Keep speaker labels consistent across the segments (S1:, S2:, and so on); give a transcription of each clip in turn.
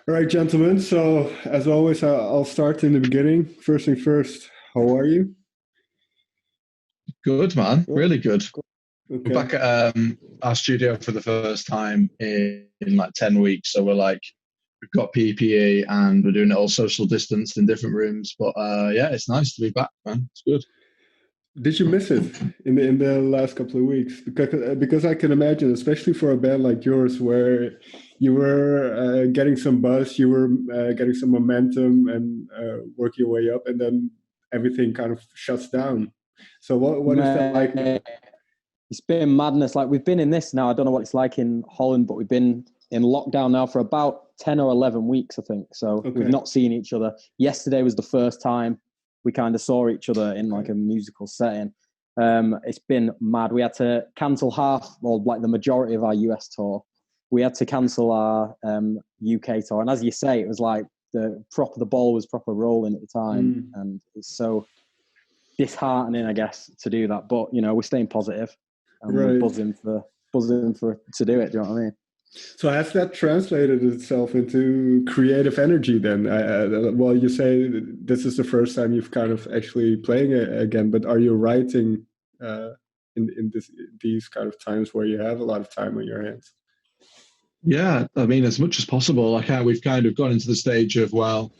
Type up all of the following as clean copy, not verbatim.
S1: All right, gentlemen. So, as always, I'll start in the beginning. First thing first, how are you?
S2: Good, man.
S1: Good.
S2: Really good.
S1: Good.
S2: We're
S1: Okay.
S2: back at our studio for the first time in like 10 weeks. So we're like, we've got PPE and we're doing it all social distanced in different rooms. But yeah, it's nice to be back, man. It's good.
S1: Did you miss it in the last couple of weeks? Because I can imagine, especially for a band like yours, where you were getting some buzz, you were getting some momentum, and working your way up, and then everything kind of shuts down. So, what is that like now?
S3: Mate, it's been madness. Like we've been in this now. I don't know what it's like in Holland, but we've been in lockdown now for about 10 or 11 weeks, I think. So we've
S1: Okay.
S3: not seen each other. Yesterday was the first time we kind of saw each other in like a musical setting. It's been mad. We had to cancel half, or like the majority of our US tour. We had to cancel our UK tour. And as you say, it was like the ball was proper rolling at the time.
S1: Mm,
S3: And it's so disheartening, I guess, to do that. But we're staying positive and we're
S1: right.
S3: buzzing for to do it. Do you know what I mean?
S1: So has that translated itself into creative energy then? Well, you say this is the first time you've kind of actually playing it again, but are you writing uh, in these kind of times where you have a lot of time on your hands?
S2: Yeah, I mean, as much as possible. We've kind of gone into the stage of, well,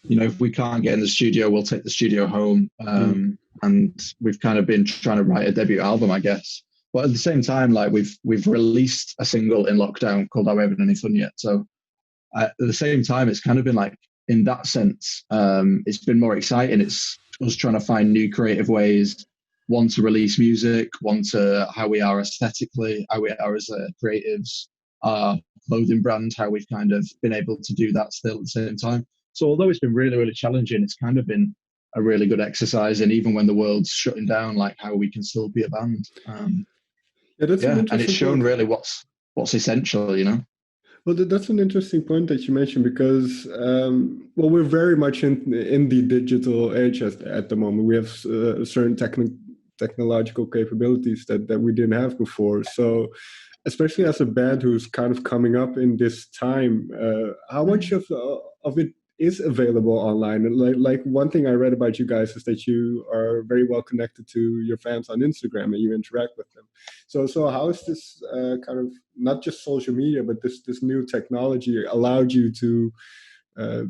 S2: if we can't get in the studio, we'll take the studio home.
S1: Mm,
S2: And we've kind of been trying to write a debut album, I guess. But at the same time, like we've released a single in lockdown called "Are We Having Any Fun Yet?" So at the same time, it's kind of been like, in that sense, it's been more exciting. It's us trying to find new creative ways, one to release music, one to how we are aesthetically, how we are as creatives, our clothing brand, how we've kind of been able to do that still at the same time. So although it's been really, really challenging, it's kind of been a really good exercise. And even when the world's shutting down, like how we can still be a band.
S1: yeah, that's an
S2: Yeah, and it's
S1: interesting
S2: shown
S1: point.
S2: really what's essential.
S1: Well, that's an interesting point that you mentioned because, well, we're very much in the digital age at the moment. We have certain technological capabilities that we didn't have before. So, especially as a band who's kind of coming up in this time, how much of it is available online? And like one thing I read about you guys is that you are very well connected to your fans on Instagram and you interact with them. So how is this kind of not just social media, but this new technology allowed you to uh,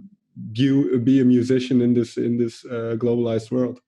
S1: be a musician in this globalized world?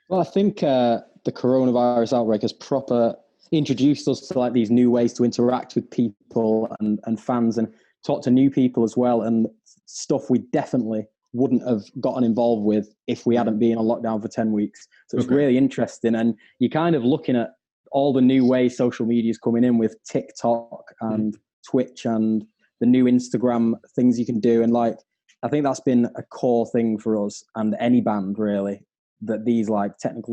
S3: Well, I think the coronavirus outbreak has proper introduced us to like these new ways to interact with people and fans and talk to new people as well, and stuff we definitely wouldn't have gotten involved with if we hadn't been on lockdown for 10 weeks. So it's
S1: Okay.
S3: really interesting. And you're kind of looking at all the new ways social media is coming in with TikTok and Twitch and the new Instagram things you can do. And like, I think that's been a core thing for us and any band really, that these like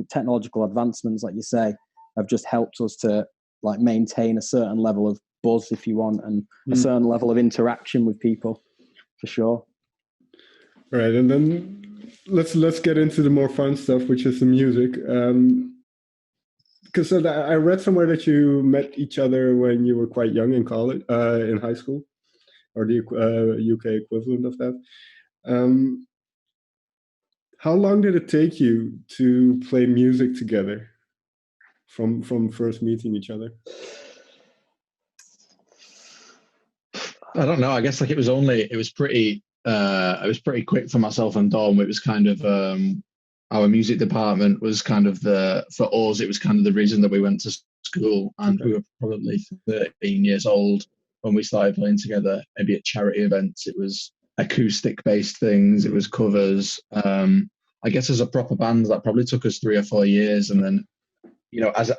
S3: technological advancements, like you say, have just helped us to like maintain a certain level of buzz, if you want, and a
S1: Mm.
S3: certain level of interaction with people, for sure.
S1: Right, and then let's get into the more fun stuff, which is the music. Because I read somewhere that you met each other when you were quite young in college, in high school, or the UK equivalent of that. Um, how long did it take you to play music together from first meeting each other?
S2: I don't know. I guess like it was pretty quick for myself and Dom. It was kind of our music department was kind of for us, it was kind of the reason that we went to school, and
S1: Okay.
S2: we were probably 13 years old when we started playing together, maybe at charity events. It was acoustic based things, it was covers. I guess as a proper band that probably took us 3 or 4 years, and then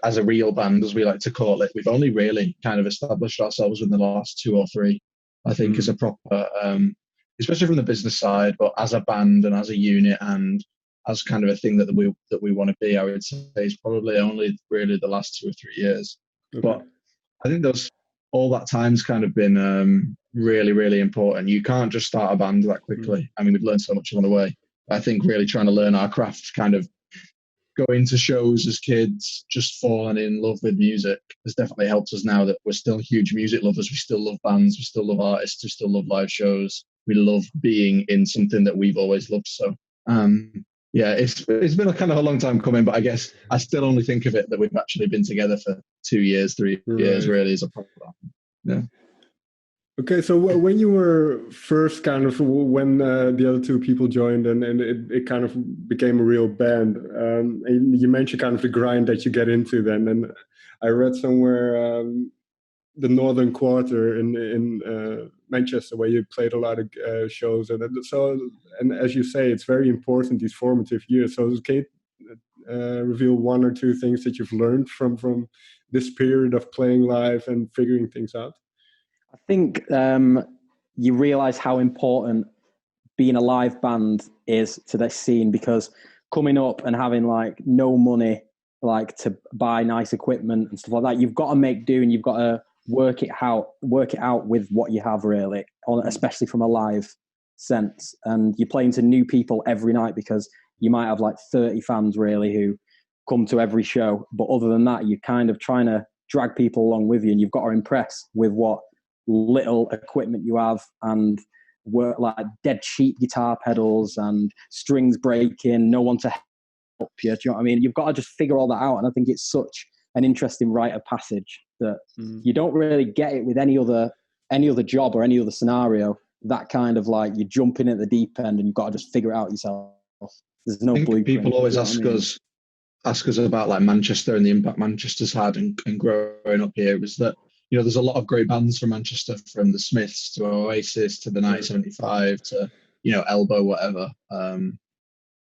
S2: as a real band, as we like to call it, we've only really kind of established ourselves in the last 2 or 3, I think, as
S1: Mm.
S2: a proper, especially from the business side, but as a band and as a unit and as kind of a thing that we want to be. I would say is probably only really the last 2 or 3 years,
S1: Okay.
S2: but I think those all that time's kind of been really, really important. You can't just start a band that
S1: Mm.
S2: quickly. I mean, we've learned so much along the way. I think really trying to learn our craft, kind of going to shows as kids, just falling in love with music has definitely helped us now that we're still huge music lovers. We still love bands, we still love artists, we still love live shows. we love being in something that we've always loved. So yeah, it's been a kind of a long time coming, but I guess I still only think of it that we've actually been together for 2 years, 3 years, really, is a problem. Yeah.
S1: Okay, so when you were first kind of, when the other two people joined and it kind of became a real band, and you mentioned kind of the grind that you get into then, and I read somewhere the Northern Quarter in Manchester, where you played a lot of shows, and as you say, it's very important, these formative years. So can you reveal one or two things that you've learned from this period of playing live and figuring things out?
S3: I think you realize how important being a live band is to this scene, because coming up and having like no money, like to buy nice equipment and stuff like that, you've got to make do, and you've got to work it out with what you have, really, especially from a live sense. And you're playing to new people every night, because you might have like 30 fans really who come to every show, but other than that, you're kind of trying to drag people along with you, and you've got to impress with what little equipment you have, and work like dead cheap guitar pedals and strings breaking, no one to help you. Do you know what I mean? You've got to just figure all that out, and I think it's such an interesting rite of passage that you don't really get it with any other job or any other scenario. That kind of like, you jump in at the deep end and you've got to just figure it out yourself. There's no blueprint.
S2: People always ask us about like Manchester and the impact Manchester's had and growing up here. It was that, you know, there's a lot of great bands from Manchester, from the Smiths to Oasis to the 1975 to, you know, Elbow, whatever.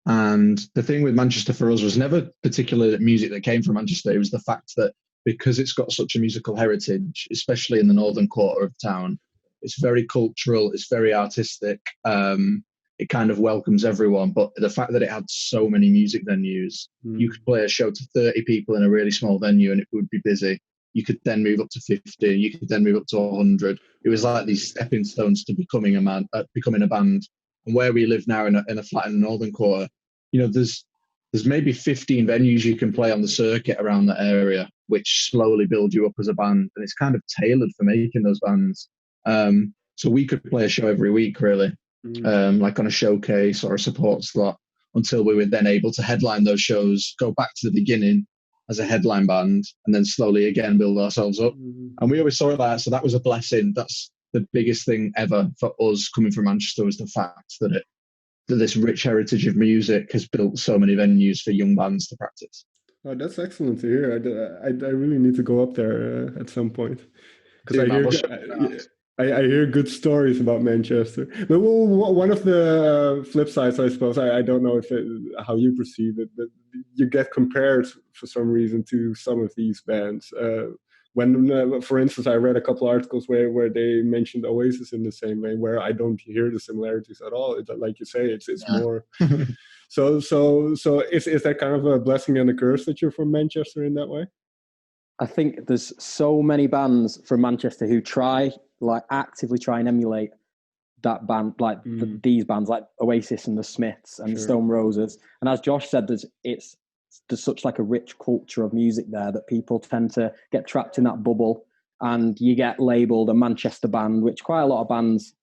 S2: And the thing with Manchester for us was never particularly music that came from Manchester. It was the fact that because it's got such a musical heritage, especially in the northern quarter of town, it's very cultural, it's very artistic. It kind of welcomes everyone. But the fact that it had so many music venues, you could play a show to 30 people in a really small venue and it would be busy. You could then move up to 50. You could then move up to 100. It was like these stepping stones to becoming a band. And where we live now in a flat in the northern quarter, you know, there's maybe 15 venues you can play on the circuit around that area, which slowly build you up as a band. And it's kind of tailored for making those bands. So we could play a show every week, really, like on a showcase or a support slot, until we were then able to headline those shows, go back to the beginning as a headline band, and then slowly again build ourselves up. And we always saw it like that. So that was a blessing. That's the biggest thing ever for us coming from Manchester, was the fact that this rich heritage of music has built so many venues for young bands to practice.
S1: Oh, that's excellent to hear. I really need to go up there at some point, because I hear good stories about Manchester. But one of the flip sides, I suppose, I don't know how you perceive it, but you get compared for some reason to some of these bands. When, for instance, I read a couple articles where they mentioned Oasis in the same way, where I don't hear the similarities at all. Like you say, it's more. So is that kind of a blessing and a curse that you're from Manchester in that way?
S3: I think there's so many bands from Manchester who actively try and emulate that band, like these bands, like Oasis and the Smiths and the Stone Roses. And as Josh said, there's such like a rich culture of music there that people tend to get trapped in that bubble, and you get labelled a Manchester band, which quite a lot of bands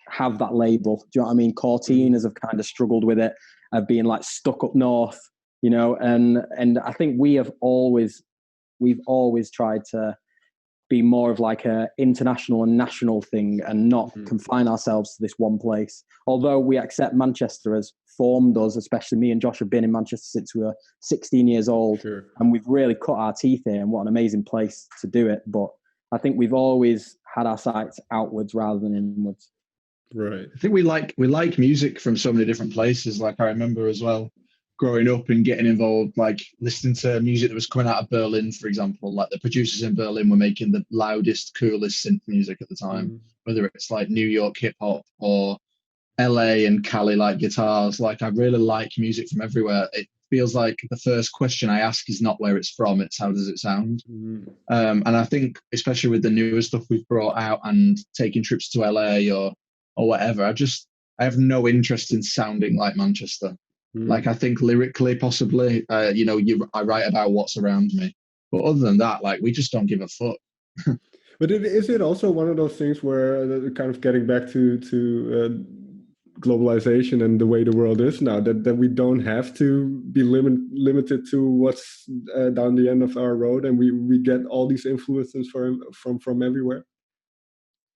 S3: have that label. Do you know what I mean? Cortinas have kind of struggled with it, of being like stuck up north, you know, and I think we've always tried to be more of like a international and national thing, and not confine ourselves to this one place. Although we accept Manchester has formed us, especially me and Josh have been in Manchester since we were 16 years old, and we've really cut our teeth here, and what an amazing place to do it. But I think we've always had our sights outwards rather than inwards.
S1: Right.
S2: I think we like music from so many different places. Like I remember as well, growing up and getting involved, like listening to music that was coming out of Berlin, for example. Like the producers in Berlin were making the loudest, coolest synth music at the time, whether it's like New York hip hop or LA and Cali like guitars. Like I really like music from everywhere. It feels like the first question I ask is not where it's from, it's how does it sound. And I think especially with the newer stuff we've brought out and taking trips to LA or whatever, I have no interest in sounding like Manchester. Like I think lyrically, possibly, I write about what's around me, but other than that, like we just don't give a fuck.
S1: But is it also one of those things where kind of getting back to globalization and the way the world is now, that we don't have to be limited to what's down the end of our road, and we get all these influences from everywhere?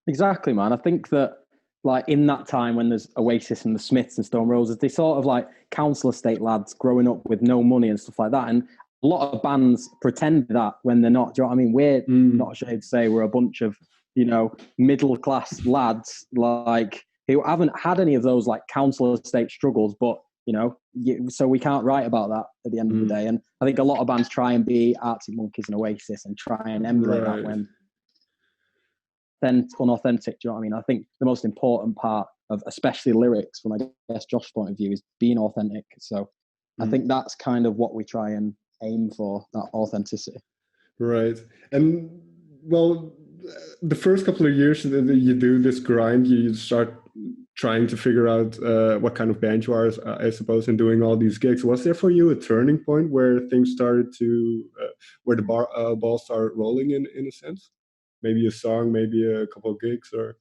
S3: Exactly, man. I think that like in that time when there's Oasis and the Smiths and Stone Roses, they sort of like council estate lads growing up with no money and stuff like that. And a lot of bands pretend that when they're not. Do you know what I mean? We're not ashamed to say we're a bunch of, you know, middle class lads like who haven't had any of those like council estate struggles, but you know, so we can't write about that at the end of the day. And I think a lot of bands try and be Arctic Monkeys and Oasis and try and emulate that when then unauthentic. Do you know what I mean? I think the most important part of especially lyrics from I guess Josh's point of view is being authentic. So I think that's kind of what we try and aim for, that authenticity.
S1: Right. And well, the first couple of years that you do this grind, you start trying to figure out what kind of band you are, I suppose, and doing all these gigs. Was there for you a turning point where things started to, where the ball started rolling in a sense? Maybe a song, maybe a couple of gigs, or?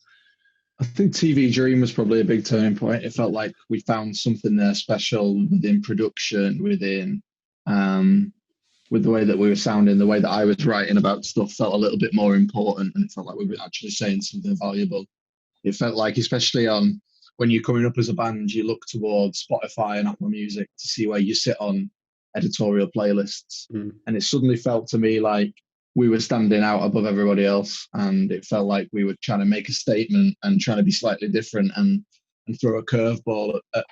S2: I think TV Dream was probably a big turning point. It felt like we found something there special within production, within with the way that we were sounding, the way that I was writing about stuff felt a little bit more important, and it felt like we were actually saying something valuable. It felt like, especially on when you're coming up as a band, you look towards Spotify and Apple Music to see where you sit on editorial playlists. And it suddenly felt to me like we were standing out above everybody else, and it felt like we were trying to make a statement and trying to be slightly different and throw a curveball at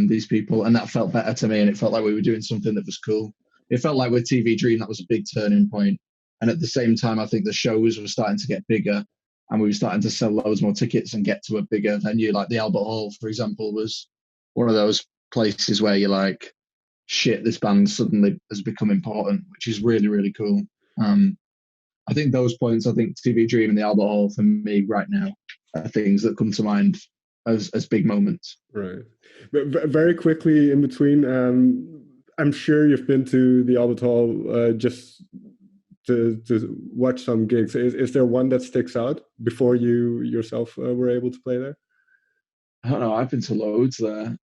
S2: these people. And that felt better to me, and it felt like we were doing something that was cool. It felt like with TV Dream, that was a big turning point. And at the same time, I think the shows were starting to get bigger, and we were starting to sell loads more tickets and get to a bigger venue. Like the Albert Hall, for example, was one of those places where you're like, shit, this band suddenly has become important, which is really, really cool. I think those points, I think TV Dream and the Albert Hall for me right now are things that come to mind as big moments.
S1: Right. But very quickly in between, I'm sure you've been to the Albert Hall just to watch some gigs. Is there one that sticks out before you yourself were able to play there?
S2: I don't know. I've been to loads there.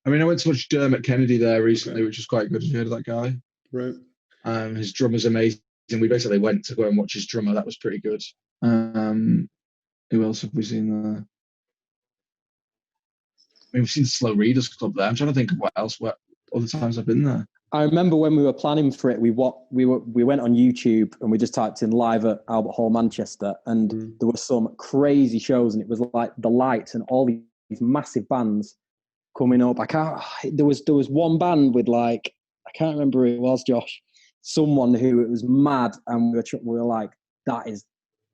S2: I mean, I went to watch Dermot Kennedy there recently, which was quite good. Have you heard of that guy?
S1: Right.
S2: His drummer's amazing. We basically went to go and watch his drummer. That was pretty good. Who else have we seen there? I mean, we've seen Slow Readers Club there. I'm trying to think of what other times I've been there.
S3: I remember when we were planning for it, we went on YouTube and we just typed in live at Albert Hall, Manchester, and there were some crazy shows, and it was like the Lights and all these massive bands coming up. There was one band with like, I can't remember who it was, Josh, someone who it was mad, and we were like, that is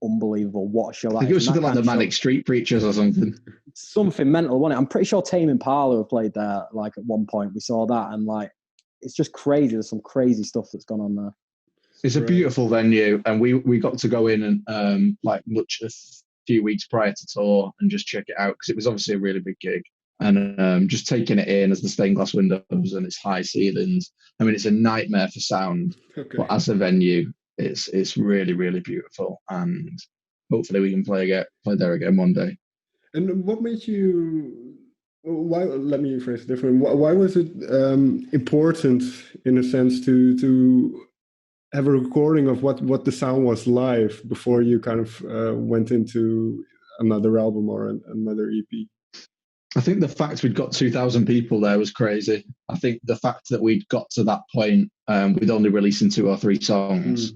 S3: unbelievable. What a show that is.
S2: I think it was something like the Manic Street Preachers or something. Something
S3: mental, wasn't it? I'm pretty sure Tame Impala have played there like at one point. We saw that, and like, it's just crazy. There's some crazy stuff that's gone on there.
S2: It's a beautiful venue, and we got to go in and like a few weeks prior to tour and just check it out, because it was obviously a really big gig. And just taking it in as the stained glass windows and its high ceilings. I mean, it's a nightmare for sound, but as a venue, it's really, really beautiful. And hopefully we can play there again one day.
S1: And what made you? Why? Let me phrase it different. Why was it important, in a sense, to have a recording of what the sound was live before you kind of went into another album or another EP?
S2: I think the fact we'd got 2,000 people there was crazy. I think the fact that we'd got to that point with only releasing 2 or 3 songs,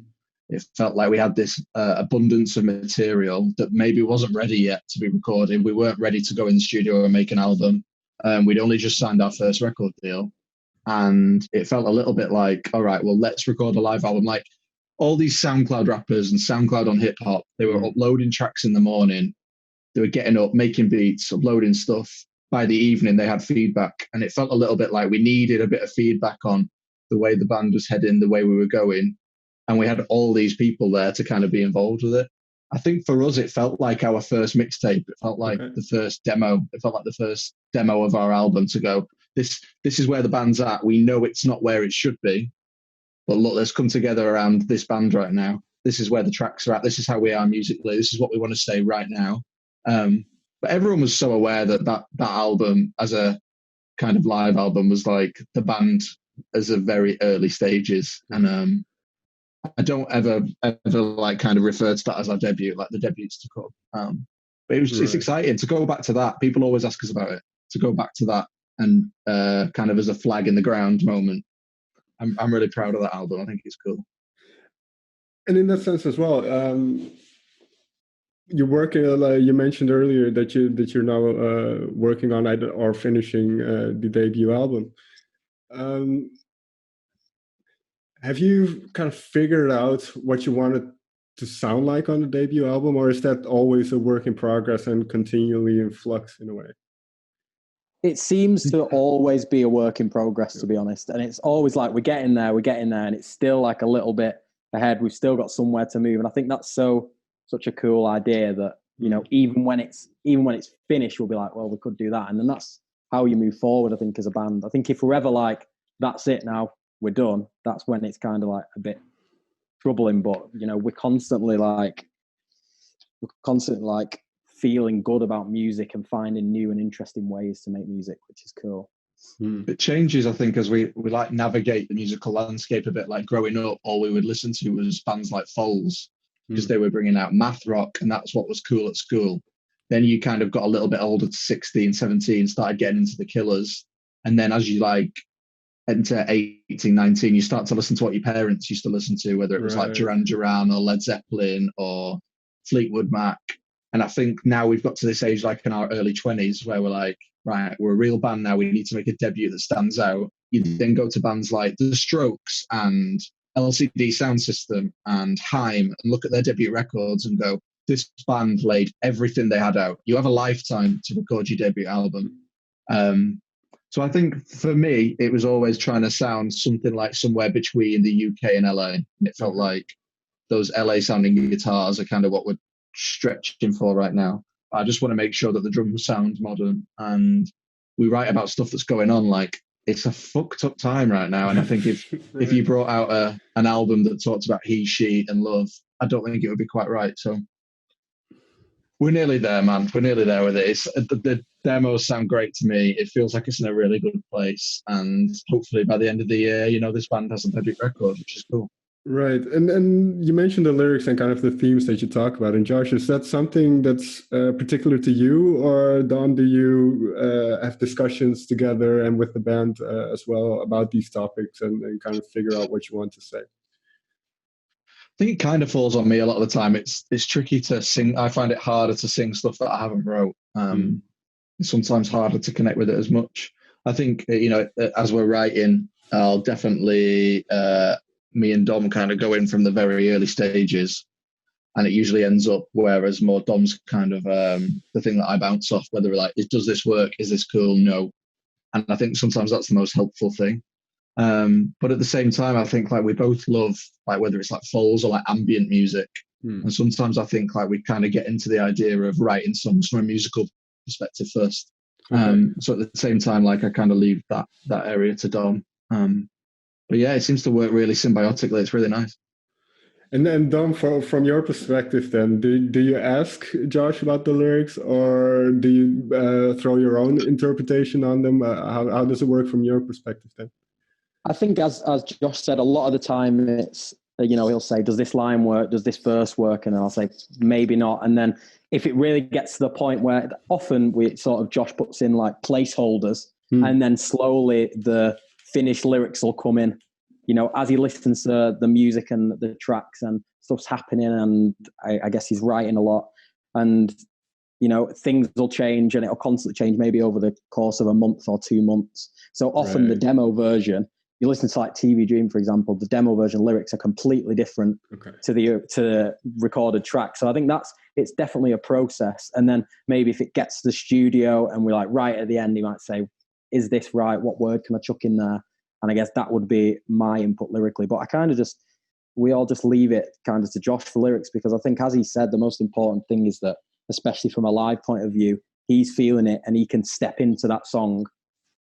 S2: it felt like we had this abundance of material that maybe wasn't ready yet to be recorded. We weren't ready to go in the studio and make an album. We'd only just signed our first record deal. And it felt a little bit like, all right, well, let's record a live album. Like all these SoundCloud rappers and SoundCloud on hip hop, they were uploading tracks in the morning. They were getting up, making beats, uploading stuff. By the evening, they had feedback. And it felt a little bit like we needed a bit of feedback on the way the band was heading, the way we were going. And we had all these people there to kind of be involved with it. I think for us, it felt like our first mixtape. It felt like the first demo. It felt like the first demo of our album to go, this is where the band's at. We know it's not where it should be, but look, let's come together around this band right now. This is where the tracks are at. This is how we are musically. This is what we want to say right now. But everyone was so aware that album as a kind of live album was like the band as a very early stages. And I don't ever like kind of refer to that as our debut, like the debuts to come. But it's exciting to go back to that. People always ask us about it, to go back to that and kind of as a flag in the ground moment. I'm really proud of that album. I think it's cool.
S1: And in that sense as well, you're working. You mentioned earlier that you're now working on or finishing the debut album. Have you kind of figured out what you wanted to sound like on the debut album, or is that always a work in progress and continually in flux in a way?
S3: It seems to always be a work in progress, to be honest. And it's always like we're getting there, and it's still like a little bit ahead. We've still got somewhere to move. And I think that's such a cool idea that, you know, even when it's finished, we'll be like, well, we could do that. And then that's how you move forward, I think, as a band. I think if we're ever like, that's it now, we're done, that's when it's kind of like a bit troubling. But, you know, we're constantly like feeling good about music and finding new and interesting ways to make music, which is cool.
S2: It changes, I think, as we like navigate the musical landscape a bit. Like growing up, all we would listen to was bands like Foals, because they were bringing out math rock, and that's what was cool at school. Then you kind of got a little bit older to 16, 17, started getting into the Killers. And then as you like enter 18, 19, you start to listen to what your parents used to listen to, whether it was like Duran Duran or Led Zeppelin or Fleetwood Mac. And I think now we've got to this age, like in our early 20s, where we're like, right, we're a real band now. We need to make a debut that stands out. You then go to bands like The Strokes and LCD Sound System and Haim and look at their debut records and go, this band laid everything they had out. You have a lifetime to record your debut album. So I think for me, it was always trying to sound something like somewhere between the UK and LA. And it felt like those LA sounding guitars are kind of what we're stretching for right now. I just want to make sure that the drums sound modern, and we write about stuff that's going on. Like, it's a fucked up time right now. And I think if you brought out an album that talked about he, she and love, I don't think it would be quite right. So we're nearly there, man. We're nearly there with it. The demos sound great to me. It feels like it's in a really good place. And hopefully by the end of the year, you know, this band has a debut record, which is cool.
S1: Right. And you mentioned the lyrics and kind of the themes that you talk about. And Josh, is that something that's particular to you, or Don, do you have discussions together and with the band as well about these topics and kind of figure out what you want to say?
S2: I think it kind of falls on me a lot of the time. It's tricky to sing. I find it harder to sing stuff that I haven't wrote. It's sometimes harder to connect with it as much. I think, you know, as we're writing, I'll definitely... me and Dom kind of go in from the very early stages, and it usually ends up whereas more Dom's kind of the thing that I bounce off, whether we're like, does this work? Is this cool? No. And I think sometimes that's the most helpful thing. But at the same time, I think like we both love like whether it's like Foals or like ambient music. And sometimes I think like we kind of get into the idea of writing songs from a musical perspective first. So at the same time, like I kind of leave that area to Dom. But yeah, it seems to work really symbiotically. It's really nice.
S1: And then Dom, from your perspective, then do you ask Josh about the lyrics, or do you throw your own interpretation on them? How does it work from your perspective then?
S3: I think as Josh said, a lot of the time it's, you know, he'll say, does this line work? Does this verse work? And I'll say, maybe not. And then if it really gets to the point where often Josh puts in like placeholders, and then slowly the finished lyrics will come in, you know, as he listens to the music and the tracks and stuff's happening, and I guess he's writing a lot, and you know, things will change and it'll constantly change, maybe over the course of a month or 2 months. So often the demo version, you listen to like TV Dream, for example, the demo version lyrics are completely different to the recorded track. So I think it's definitely a process. And then maybe if it gets to the studio and we're like right at the end, he might say, is this right? What word can I chuck in there? And I guess that would be my input lyrically. But I kind of we all just leave it kind of to Josh for lyrics, because I think, as he said, the most important thing is that, especially from a live point of view, he's feeling it and he can step into that song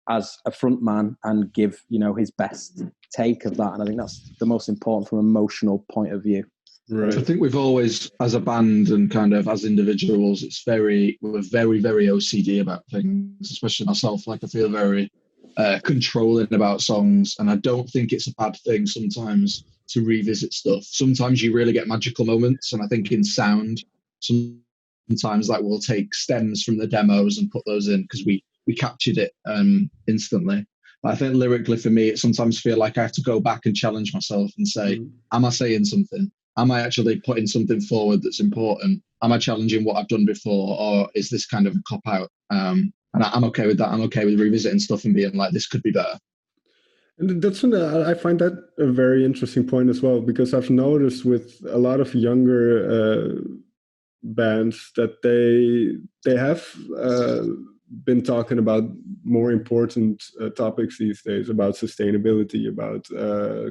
S3: as a frontman and give, his best take of that. And I think that's the most important from an emotional point of view.
S1: Right.
S2: I think we've always, as a band and kind of as individuals, we're very, very OCD about things, especially myself. Like I feel very controlling about songs, and I don't think it's a bad thing sometimes to revisit stuff. Sometimes you really get magical moments, and I think in sound, sometimes like we'll take stems from the demos and put those in because we captured it instantly. But I think lyrically for me, it sometimes feel like I have to go back and challenge myself and say, am I saying something? Am I actually putting something forward that's important? Am I challenging what I've done before, or is this kind of a cop out? And I'm okay with that. I'm okay with revisiting stuff and being like, this could be better.
S1: And that's I find that a very interesting point as well, because I've noticed with a lot of younger bands that they have been talking about more important topics these days, about sustainability, about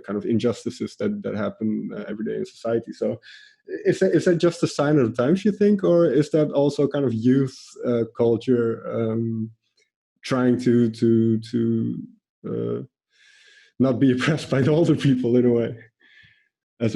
S1: kind of injustices that happen every day in society. So is that just a sign of the times, you think, or is that also kind of youth culture trying to not be oppressed by the older people in a way?
S2: I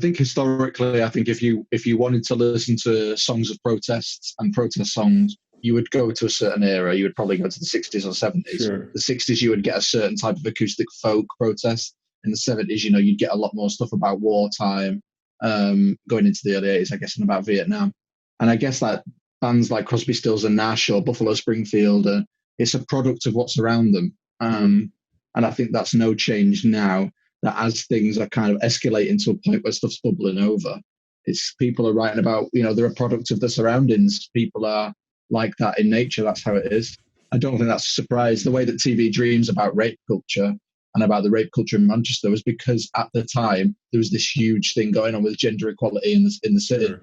S2: think historically, I think if you wanted to listen to songs of protests and protest songs, you would go to a certain era. You would probably go to the 60s or 70s.
S1: Sure.
S2: The 60s, you would get a certain type of acoustic folk protest. In the 70s, you'd get a lot more stuff about wartime, going into the early 80s, I guess, and about Vietnam. And I guess that bands like Crosby, Stills and Nash or Buffalo Springfield, it's a product of what's around them. And I think that's no change now, that as things are kind of escalating to a point where stuff's bubbling over, it's people are writing about, they're a product of the surroundings. People are like that in nature. That's how it is. I don't think that's a surprise. The way that TV dreams about rape culture and about the rape culture in Manchester was because at the time there was this huge thing going on with gender equality in the city. Sure.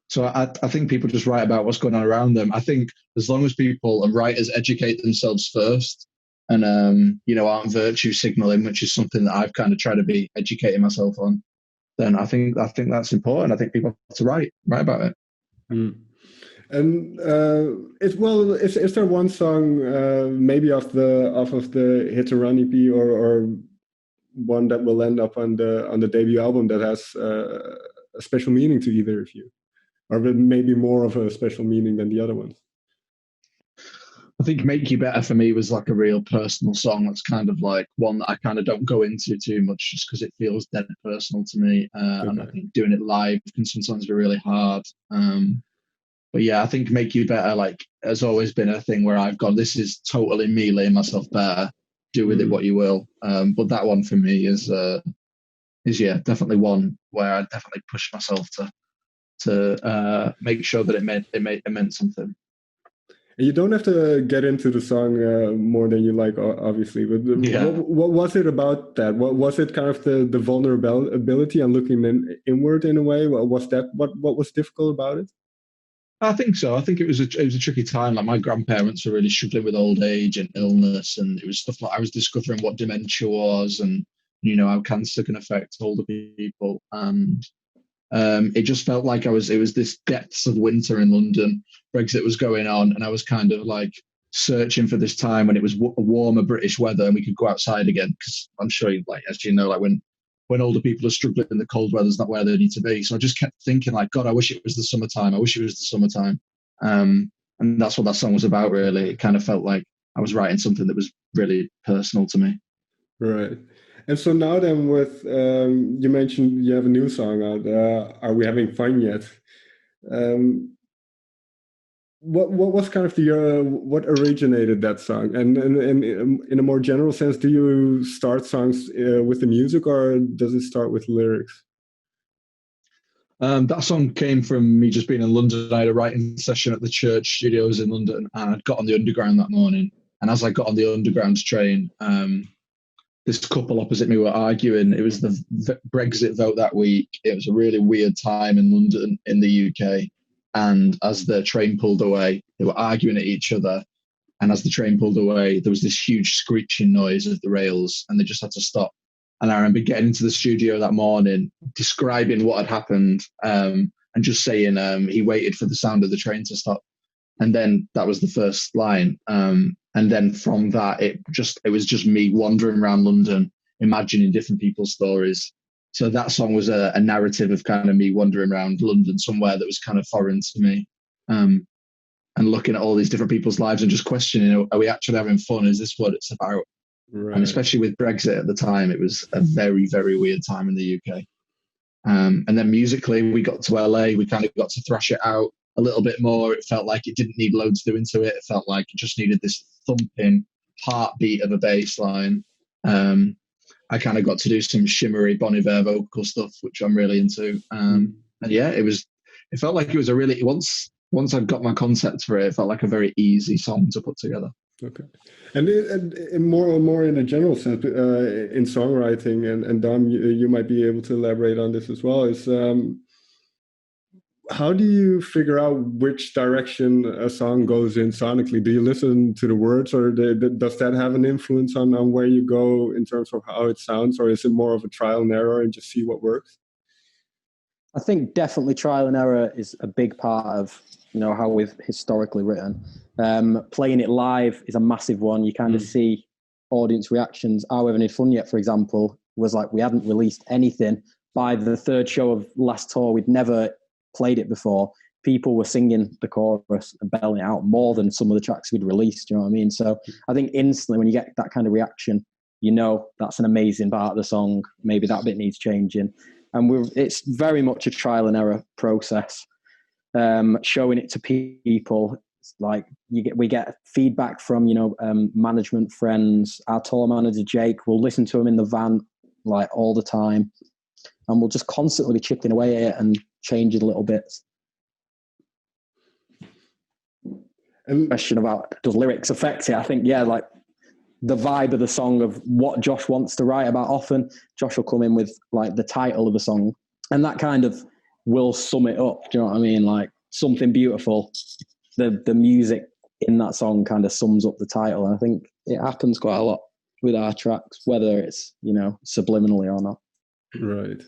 S2: So I think people just write about what's going on around them. I think as long as people and writers educate themselves first and, aren't virtue signaling, which is something that I've kind of tried to be educating myself on, then I think that's important. I think people have to write about it.
S1: And is there one song maybe off of the Hit and Run EP or one that will end up on the debut album that has a special meaning to either of you, or maybe more of a special meaning than the other ones?
S2: I think Make You Better for me was like a real personal song. That's kind of like one that I kind of don't go into too much just because it feels dead personal to me. And I think doing it live can sometimes be really hard. But yeah, I think Make You Better has always been a thing where I've gone, this is totally me laying myself bare. Do with it what you will. But that one for me is definitely one where I definitely pushed myself to make sure that it meant something.
S1: You don't have to get into the song more than you like, obviously. But what was it about that? What was it? Kind of the vulnerability and looking inward in a way. What was that? What was difficult about it?
S2: I think so. I think it was a tricky time. Like my grandparents were really struggling with old age and illness, and it was stuff like I was discovering what dementia was, and how cancer can affect older people, and it just felt like it was this depths of winter in London. Brexit was going on, and I was kind of like searching for this time when it was warmer British weather and we could go outside again. Because I'm sure, as you know, when older people are struggling in the cold weather, it's not where they need to be. So I just kept thinking, God, I wish it was the summertime. I wish it was the summertime. And that's what that song was about, really. It kind of felt like I was writing something that was really personal to me.
S1: Right. And so now then with, you mentioned you have a new song out, Are We Having Fun Yet? What was kind of what originated that song? And in a more general sense, do you start songs with the music or does it start with lyrics?
S2: That song came from me just being in London. I had a writing session at the church studios in London, and I'd got on the Underground that morning. And as I got on the Underground train, this couple opposite me were arguing. It was the Brexit vote that week. It was a really weird time in London, in the UK. And as the train pulled away, they were arguing at each other. And as the train pulled away, there was this huge screeching noise of the rails, and they just had to stop. And I remember getting into the studio that morning, describing what had happened, and just saying he waited for the sound of the train to stop. And then that was the first line. And then from that, it was just me wandering around London, imagining different people's stories. So that song was a narrative of kind of me wandering around London, somewhere that was kind of foreign to me, and looking at all these different people's lives and just questioning, are we actually having fun? Is this what it's about?
S1: Right.
S2: And especially with Brexit at the time, it was a very, very weird time in the UK. And then musically, we got to LA, we kind of got to thrash it out a little bit more. It felt like it didn't need loads doing to it. It felt like it just needed this thumping heartbeat of a bass line. I kind of got to do some shimmery Bon Iver vocal stuff, which I'm really into. And yeah, it felt like it was a really, once I'd got my concept for it, it felt like a very easy song to put together.
S1: Okay. And more in a general sense, in songwriting, and Dom, you might be able to elaborate on this as well, is how do you figure out which direction a song goes in sonically? Do you listen to the words, or does that have an influence on where you go in terms of how it sounds, or is it more of a trial and error and just see what works?
S3: I think definitely trial and error is a big part of, how we've historically written. Playing it live is a massive one. You kind of see audience reactions. Our Ever Any Fun Yet, for example, was like we hadn't released anything. By the third show of last tour, we'd never played it before. People were singing the chorus and belling it out more than some of the tracks we'd released. You know what I mean? So I think instantly when you get that kind of reaction, that's an amazing part of the song. Maybe that bit needs changing. And it's very much a trial and error process. Showing it to people, like we get feedback from management friends. Our tour manager Jake will listen to him in the van like all the time, and we'll just constantly be chipping away at it and changing little bits. And question about does lyrics affect it? I think like the vibe of the song, of what Josh wants to write about. Often Josh will come in with like the title of a song, and that kind of will sum it up. Do you know what I mean? Like Something Beautiful, the music in that song kind of sums up the title. And I think it happens quite a lot with our tracks, whether it's, subliminally or not.
S1: Right.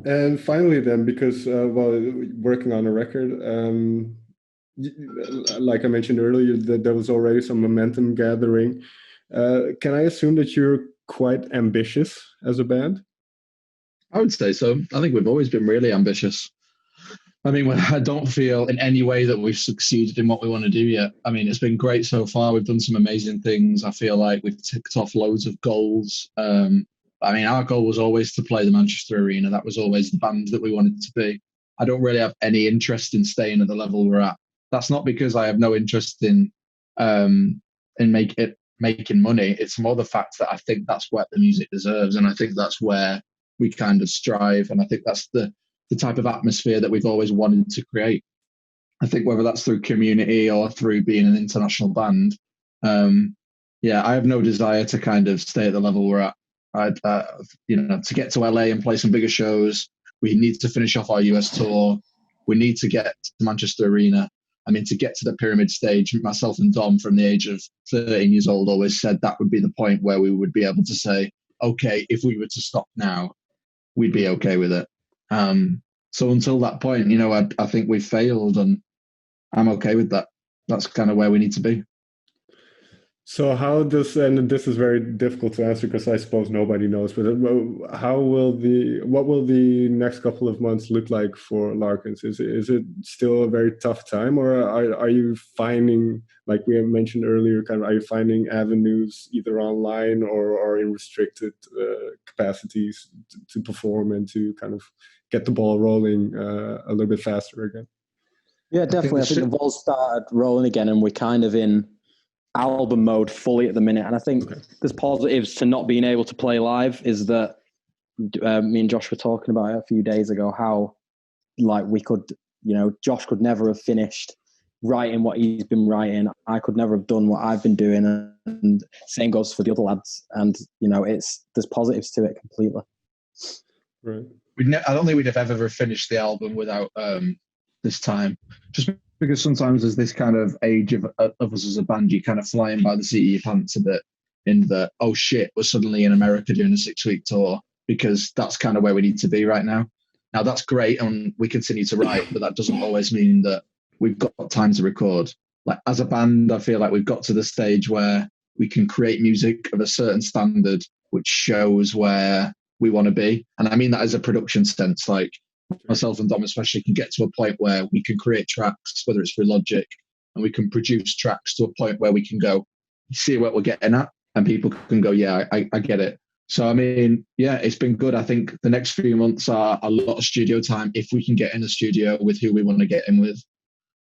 S1: And finally then, because, working on a record, like I mentioned earlier, that there was already some momentum gathering. Can I assume that you're quite ambitious as a band?
S2: I would say so. I think we've always been really ambitious. I mean, I don't feel in any way that we've succeeded in what we want to do yet. I mean, it's been great so far. We've done some amazing things. I feel like we've ticked off loads of goals. I mean, our goal was always to play the Manchester Arena. That was always the band that we wanted to be. I don't really have any interest in staying at the level we're at. That's not because I have no interest in making money. It's more the fact that I think that's what the music deserves, and I think that's where we kind of strive, and I think that's the type of atmosphere that we've always wanted to create. I think whether that's through community or through being an international band, I have no desire to kind of stay at the level we're at. To get to LA and play some bigger shows, we need to finish off our US tour. We need to get to Manchester Arena. I mean, to get to the pyramid stage, myself and Dom, from the age of 13 years old, always said that would be the point where we would be able to say, okay, if we were to stop now, we'd be okay with it. So until that point, I think we've failed, and I'm okay with that. That's kind of where we need to be.
S1: So how does, and this is very difficult to answer because I suppose nobody knows, but what will the next couple of months look like for Larkins? Is it still a very tough time, or are you finding, like we have mentioned earlier, are you finding avenues either online or in restricted capacities to perform and to kind of get the ball rolling a little bit faster again?
S3: Yeah, definitely. I think the ball started rolling again, and we're kind of in album mode fully at the minute. And I think there's positives to not being able to play live. Is that me and Josh were talking about it a few days ago, how like we could, Josh could never have finished writing what he's been writing. I could never have done what I've been doing, and same goes for the other lads. And there's positives to it completely.
S1: Right.
S2: I don't think we'd have ever finished the album without this time, just because sometimes there's this kind of age of us as a band, you kind of flying by the seat of your pants a bit, in the, oh shit, we're suddenly in America doing a 6-week tour, because that's kind of where we need to be right now. Now that's great, and we continue to write, but that doesn't always mean that we've got time to record. Like as a band, I feel like we've got to the stage where we can create music of a certain standard, which shows where we want to be. And I mean that as a production sense, like myself and Dom especially can get to a point where we can create tracks, whether it's through Logic, and we can produce tracks to a point where we can go, see what we're getting at, and people can go, yeah, I get it. So, I mean, yeah, it's been good. I think the next few months are a lot of studio time if we can get in the studio with who we want to get in with.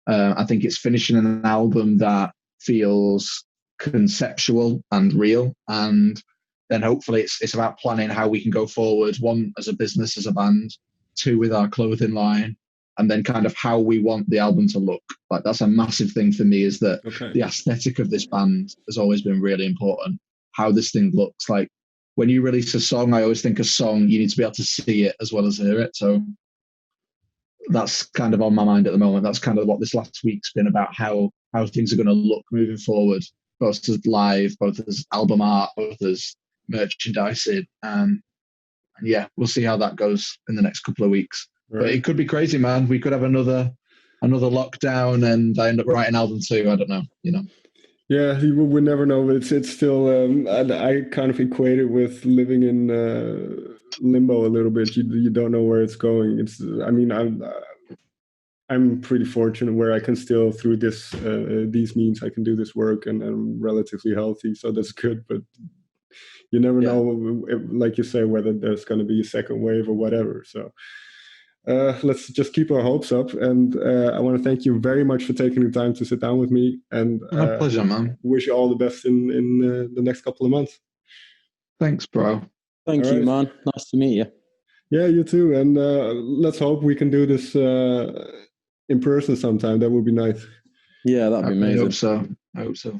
S2: I think it's finishing an album that feels conceptual and real. And then hopefully it's about planning how we can go forward, one, as a business, as a band, two, with our clothing line, and then kind of how we want the album to look. Like that's a massive thing for me, is that the aesthetic of this band has always been really important. How this thing looks. Like when you release a song, I always think a song, you need to be able to see it as well as hear it. So that's kind of on my mind at the moment. That's kind of what this last week's been about, how things are going to look moving forward, both as live, both as album art, both as merchandising. And yeah, we'll see how that goes in the next couple of weeks. Right. But it could be crazy, man. We could have another lockdown and I end up writing album 2. I don't know, you know.
S1: Yeah, we never know. But it's still, I kind of equate it with living in limbo a little bit. You don't know where it's going. I mean, I'm pretty fortunate where I can still, through these means, I can do this work, and I'm relatively healthy, so that's good. But you never know, like you say, whether there's going to be a second wave or whatever. So let's just keep our hopes up. And I want to thank you very much for taking the time to sit down with me. And
S2: my pleasure, man.
S1: Wish you all the best in the next couple of months.
S2: Thanks, bro.
S3: Thank you, man. Nice to meet you.
S1: Yeah, you too. And let's hope we can do this in person sometime. That would be nice.
S3: Yeah, that'd be amazing.
S2: I hope so.